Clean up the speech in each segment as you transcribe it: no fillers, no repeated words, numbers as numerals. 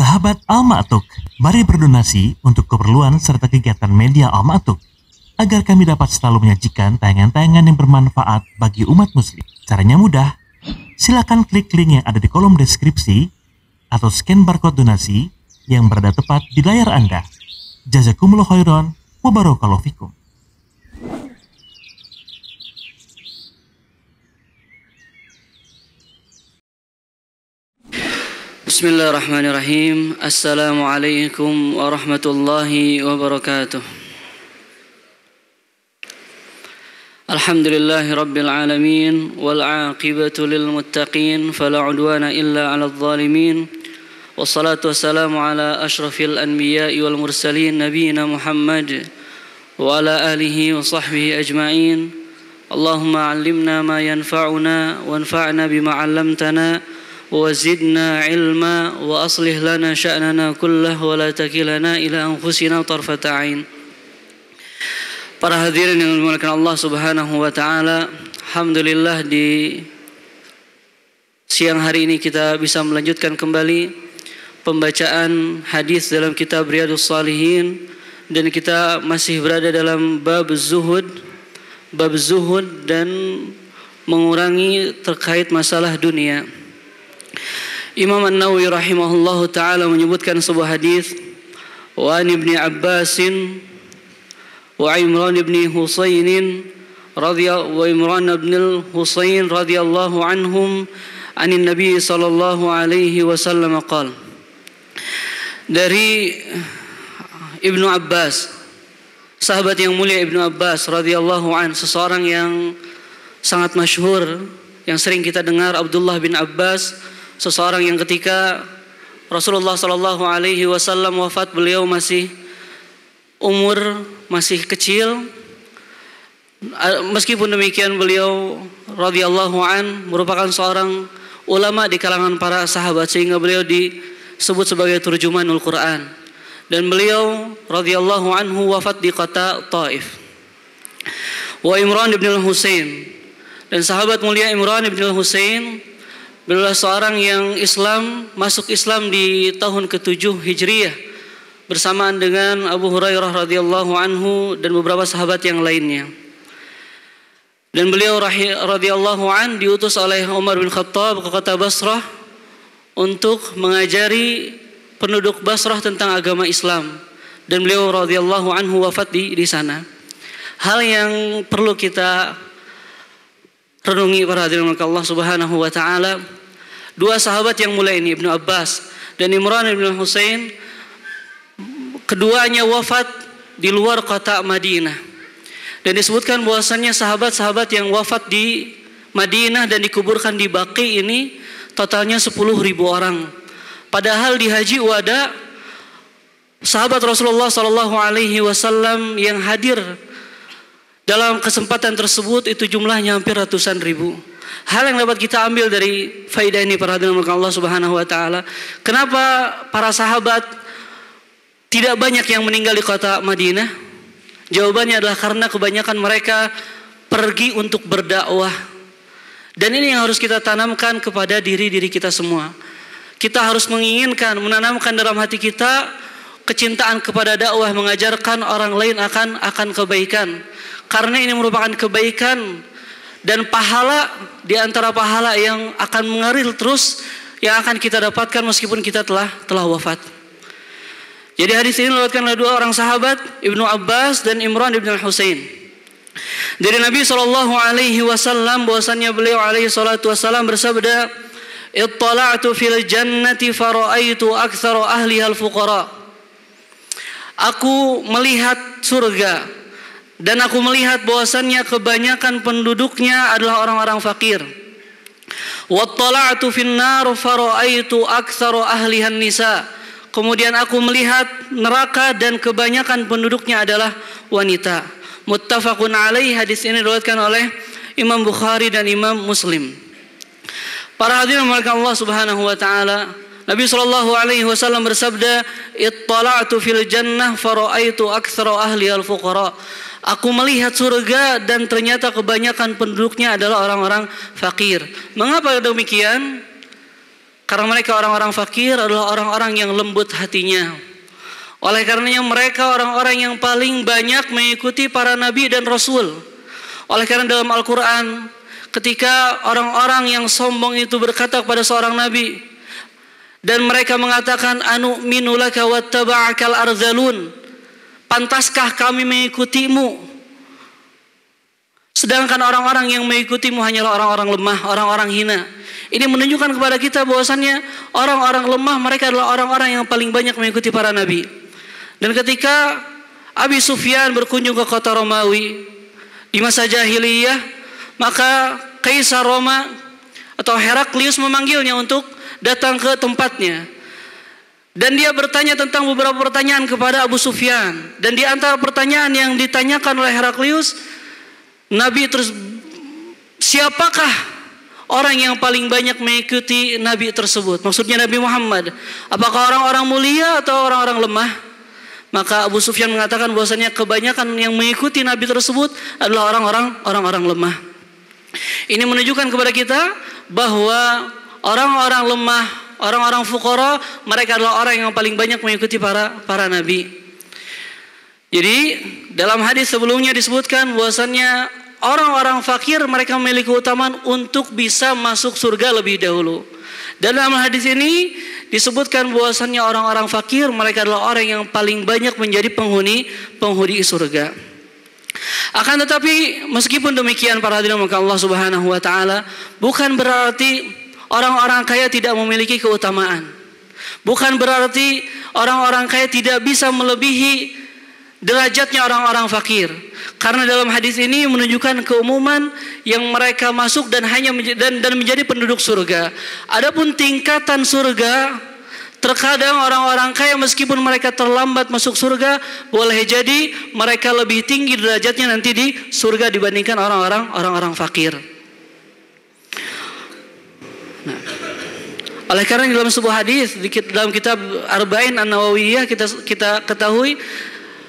Sahabat Al-Ma'tuk, mari berdonasi untuk keperluan serta kegiatan media Al-Ma'tuk agar kami dapat selalu menyajikan tayangan-tayangan yang bermanfaat bagi umat muslim. Caranya mudah, silakan klik link yang ada di kolom deskripsi atau scan barcode donasi yang berada tepat di layar Anda. Jazakumullah khairan wa barakallahu fikum. Bismillahirrahmanirrahim. Assalamualaikum warahmatullahi wabarakatuh. Alhamdulillahi rabbil alamin wal aqibatu lil muttaqin fala udwana illa 'alal zalimin. Wassalatu wassalamu ala asyrafil anbiya'i wal mursalin nabiyina Muhammad wa ala alihi wa sahbihi ajma'in. Allahumma 'allimna ma yanfa'una wanfa'na bima 'allamtana وزدنا علما وأصلح لنا شأننا كله ولا تكلنا إلى أنفسنا طرفة عين. Para hadirin yang dimuliakan Allah Subhanahu wa taala, alhamdulillah di siang hari ini kita bisa melanjutkan kembali pembacaan hadis dalam kitab Riyadhus Shalihin, dan kita masih berada dalam bab zuhud dan mengurangi terkait masalah dunia. Imam An-Nawawi rahimahullahu taala menyebutkan sebuah hadis, wa an Ibnu Abbas wa Imran bin Husain radhiyallahu anhum anin Nabi sallallahu alaihi wasallam qala. Dari Ibnu Abbas, sahabat yang mulia Ibnu Abbas radhiyallahu an, seseorang yang sangat masyhur yang sering kita dengar, Abdullah bin Abbas, seseorang yang ketika Rasulullah sallallahu alaihi wasallam wafat, beliau masih kecil. Meskipun demikian, beliau radhiyallahu an merupakan seorang ulama di kalangan para sahabat, sehingga beliau disebut sebagai turjumanul Quran. Dan beliau radhiyallahu anhu wafat di kota Taif. Wa Imran bin Husain, dan sahabat mulia Imran bin Husain beliau seorang yang masuk Islam di tahun ke-7 Hijriyah bersamaan dengan Abu Hurairah radhiyallahu anhu dan beberapa sahabat yang lainnya. Dan beliau radhiyallahu an diutus oleh Umar bin Khattab ke kota Basrah untuk mengajari penduduk Basrah tentang agama Islam, dan beliau radhiyallahu anhu wafat di sana. Hal yang perlu kita renungi para hadirin Allah Subhanahu wa taala, dua sahabat yang mulia ini, Ibnu Abbas dan Imran bin Husain, keduanya wafat di luar kota Madinah. Dan disebutkan bahwasannya sahabat-sahabat yang wafat di Madinah dan dikuburkan di Baqi ini totalnya 10.000 orang. Padahal di Haji Wada, sahabat Rasulullah sallallahu alaihi wasallam yang hadir dalam kesempatan tersebut itu jumlahnya hampir ratusan ribu. Hal yang dapat kita ambil dari faidah ini para hadirin Allah Subhanahu wa taala, kenapa para sahabat tidak banyak yang meninggal di kota Madinah? Jawabannya adalah karena kebanyakan mereka pergi untuk berdakwah. Dan ini yang harus kita tanamkan kepada diri kita semua. Kita harus menanamkan dalam hati kita kecintaan kepada dakwah, mengajarkan orang lain akan kebaikan. Karena ini merupakan kebaikan dan pahala di antara pahala yang akan mengalir terus, yang akan kita dapatkan meskipun kita telah wafat. Jadi hadis ini diriwayatkan oleh dua orang sahabat, Ibnu Abbas dan Imran bin Husain. Dari Nabi sallallahu alaihi wasallam bahwasannya beliau alaihi salatu wasallam bersabda, "Ittala'tu fil jannati fara'aitu aktsara ahliha al-fuqara." Aku melihat surga dan aku melihat bahwasannya kebanyakan penduduknya adalah orang-orang fakir. Wattala'tu fin nar fara'aitu aktsara ahliha an-nisa. Kemudian aku melihat neraka dan kebanyakan penduduknya adalah wanita. Muttafaqun alaih. Hadis ini diriwayatkan oleh Imam Bukhari dan Imam Muslim. Para hadirin yang Allah Subhanahu wa taala, Nabi sallallahu alaihi wasallam bersabda, "Ittala'tu fil jannah fara'aitu aktsara ahliha al-fuqara." Aku melihat surga dan ternyata kebanyakan penduduknya adalah orang-orang fakir. Mengapa demikian? Karena mereka orang-orang fakir adalah orang-orang yang lembut hatinya. Oleh karenanya mereka orang-orang yang paling banyak mengikuti para nabi dan rasul. Oleh karena dalam Al-Quran, ketika orang-orang yang sombong itu berkata kepada seorang nabi, dan mereka mengatakan, anu'minu laka wattaba'akal arzalun, pantaskah kami mengikutimu? Sedangkan orang-orang yang mengikutimu hanyalah orang-orang lemah, orang-orang hina. Ini menunjukkan kepada kita bahwasannya orang-orang lemah mereka adalah orang-orang yang paling banyak mengikuti para nabi. Dan ketika Abi Sufyan berkunjung ke kota Romawi di masa jahiliyah, maka Kaisar Roma atau Heraklius memanggilnya untuk datang ke tempatnya. Dan dia bertanya tentang beberapa pertanyaan kepada Abu Sufyan. Dan di antara pertanyaan yang ditanyakan oleh Heraklius, Nabi terus, siapakah orang yang paling banyak mengikuti Nabi tersebut? Maksudnya Nabi Muhammad. Apakah orang-orang mulia atau orang-orang lemah? Maka Abu Sufyan mengatakan bahwasanya kebanyakan yang mengikuti Nabi tersebut adalah orang-orang lemah. Ini menunjukkan kepada kita bahwa orang-orang lemah, orang-orang fuqara, mereka adalah orang yang paling banyak mengikuti para nabi. Jadi dalam hadis sebelumnya disebutkan bahwasannya orang-orang fakir mereka memiliki keutamaan untuk bisa masuk surga lebih dahulu. Dalam hadis ini disebutkan bahwasannya orang-orang fakir mereka adalah orang yang paling banyak menjadi penghuni surga. Akan tetapi meskipun demikian para hadirin Allah Subhanahu wa taala, bukan berarti orang-orang kaya tidak memiliki keutamaan. Bukan berarti orang-orang kaya tidak bisa melebihi derajatnya orang-orang fakir. Karena dalam hadis ini menunjukkan keumuman yang mereka masuk dan menjadi penduduk surga. Adapun tingkatan surga, terkadang orang-orang kaya meskipun mereka terlambat masuk surga, boleh jadi mereka lebih tinggi derajatnya nanti di surga dibandingkan orang-orang fakir. Nah, oleh karena dalam sebuah hadis dalam kitab Arba'in An-Nawawiyah kita ketahui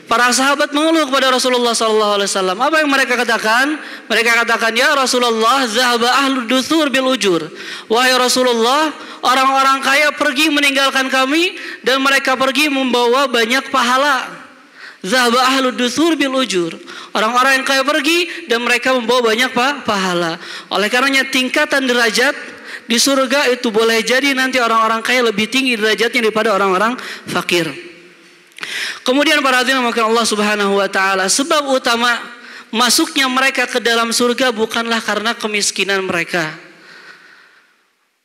para sahabat mengeluh kepada Rasulullah SAW. Apa yang mereka katakan? Mereka katakan, ya Rasulullah, zahaba ahlu duthur bil ujur. Wahai Rasulullah, orang-orang kaya pergi meninggalkan kami dan mereka pergi membawa banyak pahala. Zahaba ahlu duthur bil ujur. Orang-orang yang kaya pergi dan mereka membawa banyak pahala. Oleh karenanya tingkatan derajat di surga itu boleh jadi nanti orang-orang kaya lebih tinggi derajatnya daripada orang-orang fakir. Kemudian para hadirin maka Allah Subhanahu wa taala, sebab utama masuknya mereka ke dalam surga bukanlah karena kemiskinan mereka.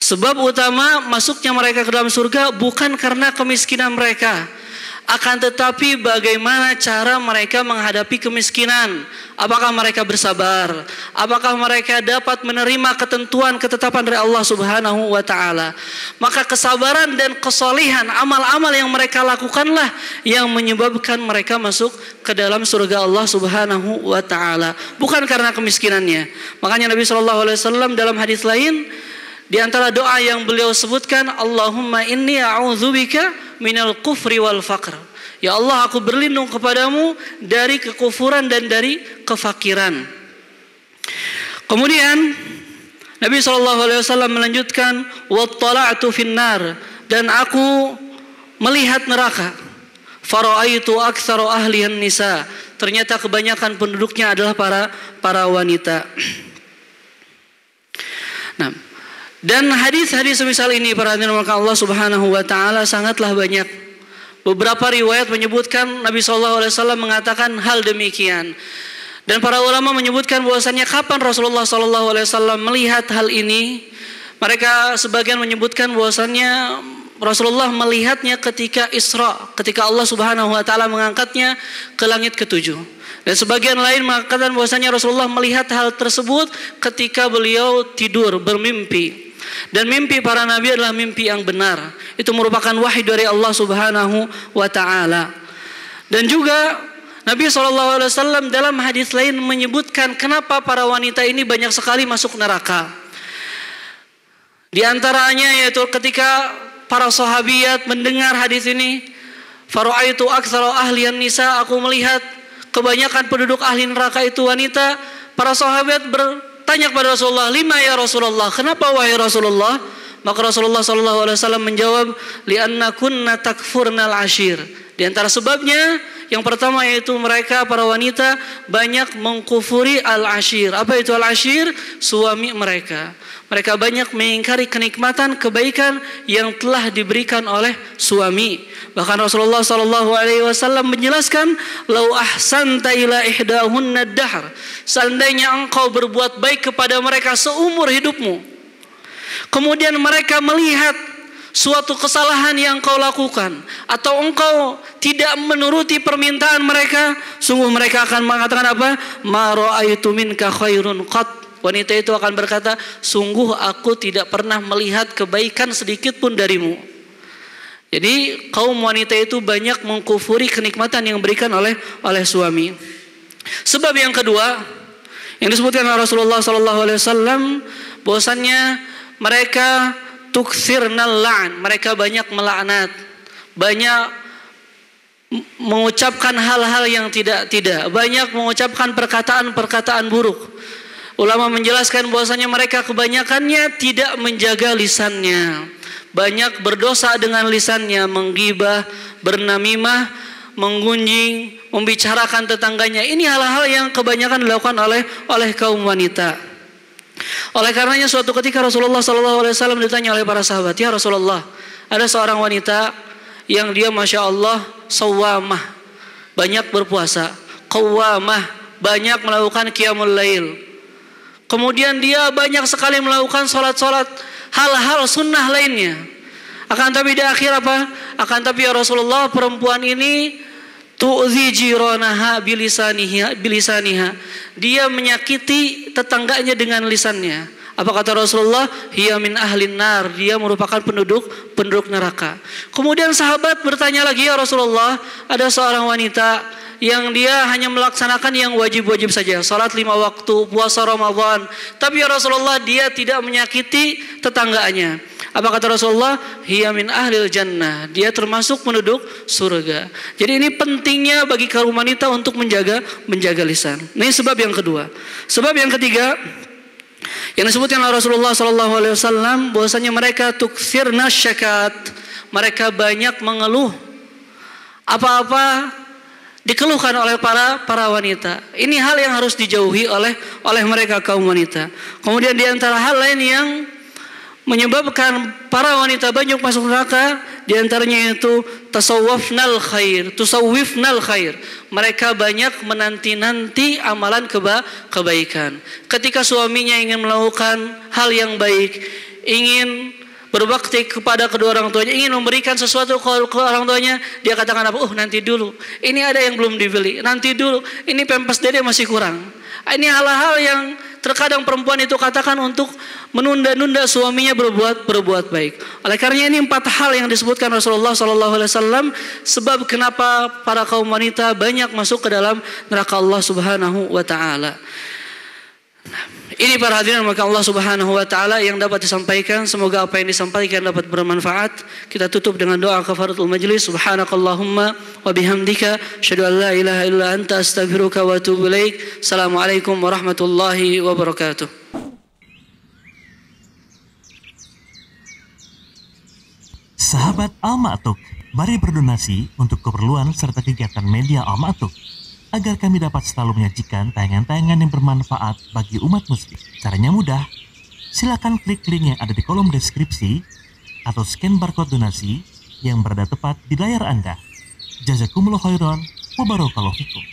Sebab utama masuknya mereka ke dalam surga bukan karena kemiskinan mereka, akan tetapi bagaimana cara mereka menghadapi kemiskinan. Apakah mereka bersabar? Apakah mereka dapat menerima ketentuan ketetapan dari Allah Subhanahu wa taala? Maka kesabaran dan kesolihan, amal-amal yang mereka lakukanlah yang menyebabkan mereka masuk ke dalam surga Allah Subhanahu wa taala, bukan karena kemiskinannya. Makanya Nabi SAW dalam hadis lain, di antara doa yang beliau sebutkan, Allahumma inni a'udzubika minal kufri wal faqr. Ya Allah, aku berlindung kepadamu dari kekufuran dan dari kefakiran. Kemudian Nabi SAW melanjutkan, wattala'tu finnar, dan aku melihat neraka. Fara'aitu aktsaru ahlihan nisa, ternyata kebanyakan penduduknya adalah para wanita. Nah, dan hadis-hadis semisal ini para hadirin Allah Subhanahu wa taala sangatlah banyak. Beberapa riwayat menyebutkan Nabi SAW mengatakan hal demikian. Dan para ulama menyebutkan bahwasannya kapan Rasulullah SAW melihat hal ini. Mereka sebagian menyebutkan bahwasannya Rasulullah melihatnya ketika Isra, ketika Allah Subhanahu wa taala mengangkatnya ke langit ke-7. Dan sebagian lain mengatakan bahwasannya Rasulullah melihat hal tersebut ketika beliau tidur bermimpi. Dan mimpi para nabi adalah mimpi yang benar. Itu merupakan wahyu dari Allah Subhanahu wa taala. Dan juga Nabi SAW dalam hadis lain menyebutkan kenapa para wanita ini banyak sekali masuk neraka. Di antaranya yaitu ketika para sahabiyat mendengar hadis ini, fara'aitu aktsara ahliyan nisa, aku melihat kebanyakan penduduk ahli neraka itu wanita. Para sahabat bertanya kepada Rasulullah, lima ya Rasulullah, kenapa wahai Rasulullah? Maka Rasulullah SAW menjawab, li'anna kunna takfurnal ashir. Di antara sebabnya, yang pertama yaitu mereka para wanita banyak mengkufuri al-ashir. Apa itu al-ashir? Suami mereka. Mereka banyak mengingkari kenikmatan, kebaikan yang telah diberikan oleh suami. Bahkan Rasulullah SAW menjelaskan, lau ahsanta ila ihdahunna dahr. Seandainya engkau berbuat baik kepada mereka seumur hidupmu, kemudian mereka melihat suatu kesalahan yang kau lakukan, atau engkau tidak menuruti permintaan mereka, sungguh mereka akan mengatakan apa? Ma ra'aitu minka khairun qat. Wanita itu akan berkata, sungguh aku tidak pernah melihat kebaikan sedikit pun darimu. Jadi kaum wanita itu banyak mengkufuri kenikmatan yang diberikan oleh suami. Sebab yang kedua yang disebutkan oleh Rasulullah SAW, bahwasannya mereka tukthirnal la'n, mereka banyak melaknat, banyak mengucapkan hal-hal yang tidak, banyak mengucapkan perkataan-perkataan buruk. Ulama menjelaskan bahwasanya mereka kebanyakannya tidak menjaga lisannya, banyak berdosa dengan lisannya, menggibah, bernamimah, menggunjing, membicarakan tetangganya. Ini hal-hal yang kebanyakan dilakukan oleh kaum wanita. Oleh karenanya suatu ketika Rasulullah SAW ditanya oleh para sahabat, ya Rasulullah, ada seorang wanita yang dia masya Allah sawamah, banyak berpuasa, qawamah, banyak melakukan qiyamul lail. Kemudian dia banyak sekali melakukan sholat-sholat, hal-hal sunnah lainnya. Akan tapi di akhir apa? Akan tapi ya Rasulullah, perempuan ini tu'zi jiranaha bilisaniha. Dia menyakiti tetangganya dengan lisannya. Apa kata Rasulullah? Hiya min ahlin nar. Dia merupakan penduduk neraka. Kemudian sahabat bertanya lagi, ya Rasulullah, ada seorang wanita yang dia hanya melaksanakan yang wajib-wajib saja, salat 5 waktu, puasa Ramadan, tapi ya Rasulullah dia tidak menyakiti tetangganya. Apa kata Rasulullah? Hiya min ahlil jannah. Dia termasuk penduduk surga. Jadi ini pentingnya bagi kaum wanita untuk menjaga lisan. Ini sebab yang kedua. Sebab yang ketiga yang disebutkan oleh Rasulullah SAW, bahwasanya mereka tukthirna syakat. Mereka banyak mengeluh. Apa-apa dikeluhkan oleh para wanita. Ini hal yang harus dijauhi oleh mereka kaum wanita. Kemudian di antara hal lain yang menyebabkan para wanita banyak masuk neraka, di antaranya itu tusawwifnal khair. Mereka banyak menanti-nanti amalan kebaikan. Ketika suaminya ingin melakukan hal yang baik, ingin berbakti kepada kedua orang tuanya, ingin memberikan sesuatu ke orang tuanya, dia katakan apa? Nanti dulu. Ini ada yang belum dibeli. Nanti dulu. Ini pempes dede masih kurang. Ini hal-hal yang terkadang perempuan itu katakan untuk menunda-nunda suaminya berbuat baik. Oleh karenanya ini 4 hal yang disebutkan Rasulullah SAW, sebab kenapa para kaum wanita banyak masuk ke dalam neraka Allah Subhanahu wa taala. Ini para hadirin maka Allah Subhanahu wa taala yang dapat disampaikan. Semoga apa yang disampaikan dapat bermanfaat. Kita tutup dengan doa kafaratul majlis. Subhanakallahumma wa bihamdika asyhadu an la ilaha illa anta astaghfiruka wa atubu ilaik. Assalamualaikum warahmatullahi wabarakatuh. Sahabat Al-Ma'tuk, mari berdonasi untuk keperluan serta kegiatan media Al-Ma'tuk, agar kami dapat selalu menyajikan tayangan-tayangan yang bermanfaat bagi umat muslim. Caranya mudah, silakan klik link yang ada di kolom deskripsi atau scan barcode donasi yang berada tepat di layar Anda. Jazakumullah khairan wa barakallahu fikum.